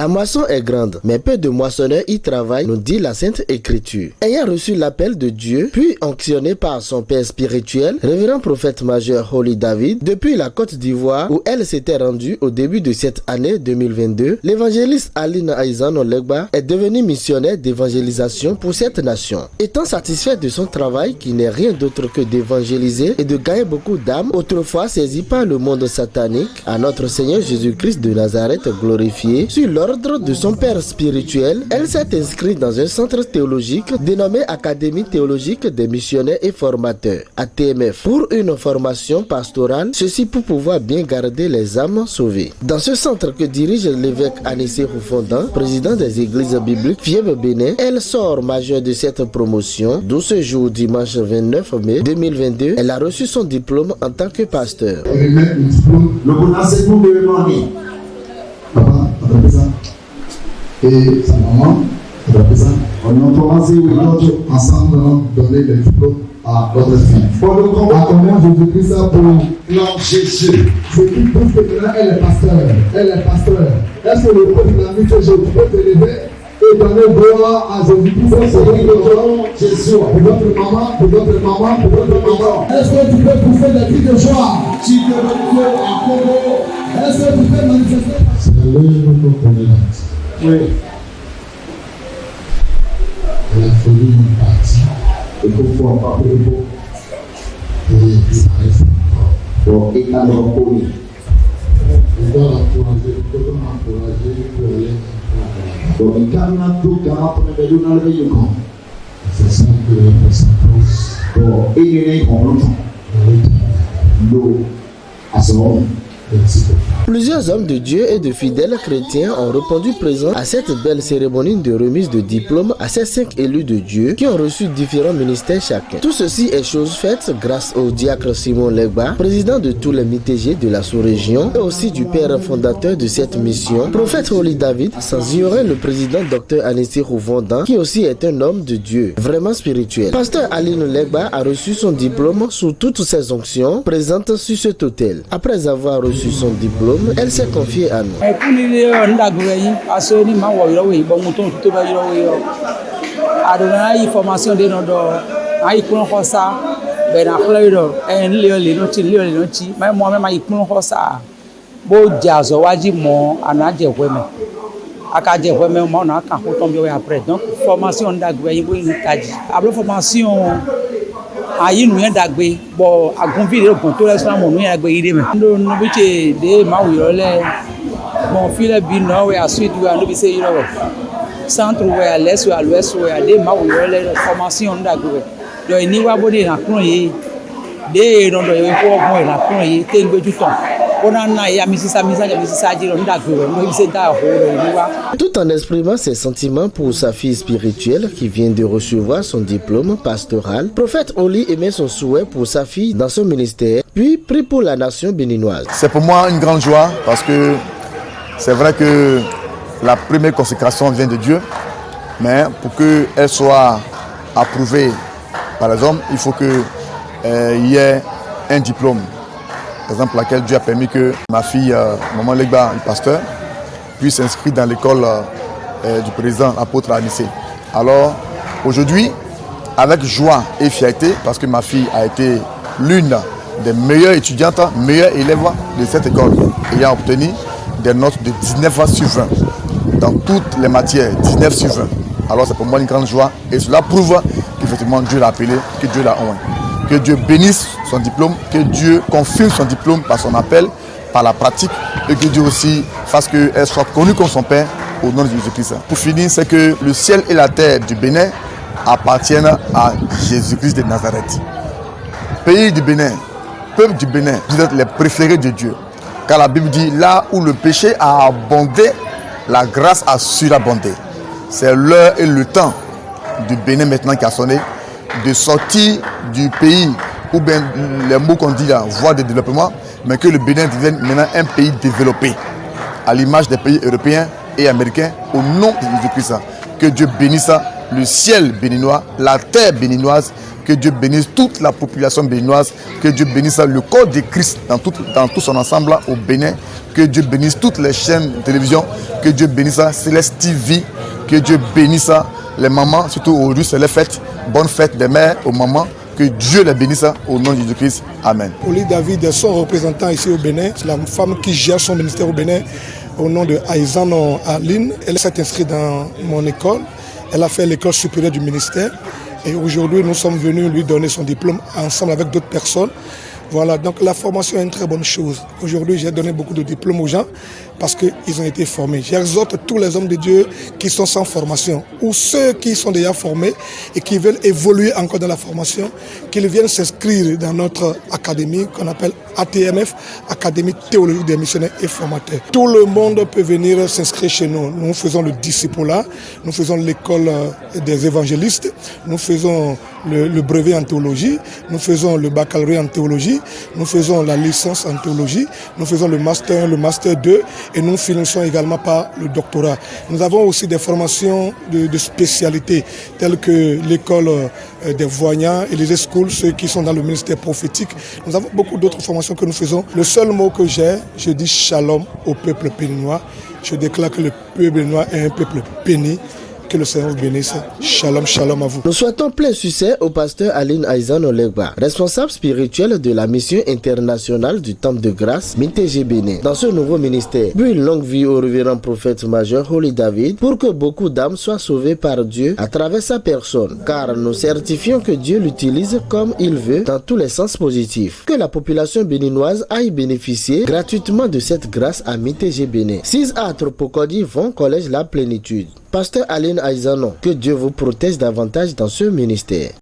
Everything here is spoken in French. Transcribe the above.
La moisson est grande, mais peu de moissonneurs y travaillent, nous dit la Sainte Écriture. Ayant reçu l'appel de Dieu, puis onctionné par son père spirituel, révérend prophète majeur Holy David, depuis la Côte d'Ivoire où elle s'était rendue au début de cette année 2022, l'évangéliste Aline Aizan Olegba est devenu missionnaire d'évangélisation pour cette nation. Étant satisfait de son travail qui n'est rien d'autre que d'évangéliser et de gagner beaucoup d'âmes, autrefois saisies par le monde satanique, à notre Seigneur Jésus-Christ de Nazareth glorifié, sur l'ordre de son père spirituel, elle s'est inscrite dans un centre théologique dénommé Académie théologique des missionnaires et formateurs, ATMF, pour une formation pastorale, ceci pour pouvoir bien garder les âmes sauvées. Dans ce centre que dirige l'évêque Anissé Roufondan, président des églises bibliques Fièvre Bénin, elle sort majeure de cette promotion, d'où ce jour dimanche 29 mai 2022, elle a reçu son diplôme en tant que pasteur. Et sa maman, on a commencé ensemble à donner des diplômes à votre fille. À comment Jésus-Christ a pour non Jésus. Ce qui prouve que maintenant elle est pasteur. Elle est pasteur. Est-ce que le peuple a dit que je peux te lever et donner gloire à Jésus-Christ? Jésus. Pour votre maman, pour votre maman, pour votre maman. Est-ce que tu peux pousser des cris de joie? Tu peux pousser à Congo. Est-ce que tu peux manifester? C'est notre connaissance. Oui. Elle a fallu une partie. Il faut pouvoir parler de vous. Et il reste encore. Et à l'encourager. Il doit l'encourager. Il faut l'encourager pour aller. Donc, il y a un tout qui a appris de nous lever. C'est ça que la conséquence. Bon, et il est en longtemps. L'eau à son homme. Plusieurs hommes de Dieu et de fidèles chrétiens ont répondu présents à cette belle cérémonie de remise de diplôme à ces 5 élus de Dieu qui ont reçu différents ministères chacun. Tout ceci est chose faite grâce au diacre Simon Legba, président de tous les MITG de la sous-région et aussi du père fondateur de cette mission, prophète Holy David, sans ignorer le président Dr Anissé Roufondan qui aussi est un homme de Dieu, vraiment spirituel. Pasteur Aline Legba a reçu son diplôme sous toutes ses onctions présentes sur cet autel. Après avoir reçu son diplôme, elle s'est confiée à nous. Donc formation ayi nu yẹn dagbe bọ agunfi de gun to restaurant mo nu yẹn dagbe ide me ndo no bi che de ma wi ro le mo fi le bi no we asuit we no bi se yiro we centre we à l'est we à l'ouest we de ma wi ro le formation dagbe do ni wa bo de na kun yi de no do ye ko mo na kun yi te ngbeju ton. Tout en exprimant ses sentiments pour sa fille spirituelle qui vient de recevoir son diplôme pastoral, prophète Oli émet son souhait pour sa fille dans son ministère, puis prie pour la nation béninoise. C'est pour moi une grande joie parce que c'est vrai que la première consécration vient de Dieu, mais pour qu'elle soit approuvée par les hommes, il faut qu'il y ait un diplôme. Par exemple, laquelle Dieu a permis que ma fille, Maman Legba, le pasteur, puisse s'inscrire dans l'école du président, apôtre Anissé. Alors, aujourd'hui, avec joie et fierté, parce que ma fille a été l'une des meilleures étudiantes, meilleures élèves de cette école, ayant obtenu des notes de 19 sur 20 dans toutes les matières, 19 sur 20. Alors, c'est pour moi une grande joie et cela prouve qu'effectivement Dieu l'a appelé, que Dieu l'a oint. Que Dieu bénisse son diplôme, que Dieu confirme son diplôme par son appel, par la pratique, et que Dieu aussi fasse qu'elle soit connue comme son Père au nom de Jésus-Christ. Pour finir, c'est que le ciel et la terre du Bénin appartiennent à Jésus-Christ de Nazareth. Pays du Bénin, peuple du Bénin, vous êtes les préférés de Dieu. Car la Bible dit, là où le péché a abondé, la grâce a surabondé. C'est l'heure et le temps du Bénin maintenant qui a sonné, de sortir du pays, ou bien les mots qu'on dit là, voie de développement, mais que le Bénin devienne maintenant un pays développé, à l'image des pays européens et américains, au nom de Jésus-Christ. Que Dieu bénisse le ciel béninois, la terre béninoise, que Dieu bénisse toute la population béninoise, que Dieu bénisse le corps de Christ dans tout son ensemble au Bénin, que Dieu bénisse toutes les chaînes de télévision, que Dieu bénisse Céleste TV, que Dieu bénisse les mamans, surtout aujourd'hui c'est les fêtes, bonne fête des mères aux mamans, que Dieu les bénisse au nom de Jésus-Christ. Amen. Oli David est son représentant ici au Bénin, c'est la femme qui gère son ministère au Bénin au nom de Aïzano Aline. Elle s'est inscrite dans mon école, elle a fait l'école supérieure du ministère. Et aujourd'hui, nous sommes venus lui donner son diplôme ensemble avec d'autres personnes. Voilà, donc la formation est une très bonne chose. Aujourd'hui, j'ai donné beaucoup de diplômes aux gens parce qu'ils ont été formés. J'exhorte tous les hommes de Dieu qui sont sans formation ou ceux qui sont déjà formés et qui veulent évoluer encore dans la formation, qu'ils viennent s'inscrire dans notre académie qu'on appelle ATMF, Académie Théologique des Missionnaires et Formateurs. Tout le monde peut venir s'inscrire chez nous. Nous faisons le discipulat, nous faisons l'école des évangélistes, nous faisons le brevet en théologie, nous faisons le baccalauréat en théologie, nous faisons la licence en théologie, nous faisons le master 1, le master 2 et nous finissons également par le doctorat. Nous avons aussi des formations de spécialité telles que l'école des voyants et les schools, ceux qui sont dans le ministère prophétique. Nous avons beaucoup d'autres formations que nous faisons. Le seul mot que j'ai, je dis shalom au peuple béninois. Je déclare que le peuple béninois est un peuple béni. Que le Seigneur vous bénisse. Shalom, shalom à vous. Nous souhaitons plein succès au pasteur Aline Aïzano Legba, responsable spirituel de la mission internationale du Temple de Grâce, MITG Bénin, dans ce nouveau ministère. Puis une longue vie au révérend prophète majeur Holy David pour que beaucoup d'âmes soient sauvées par Dieu à travers sa personne. Car nous certifions que Dieu l'utilise comme il veut dans tous les sens positifs. Que la population béninoise aille bénéficier gratuitement de cette grâce à MITG Bénin. 6A Tropocodi vont collège La Plénitude. Pasteur Aline Aïzano, que Dieu vous protège davantage dans ce ministère.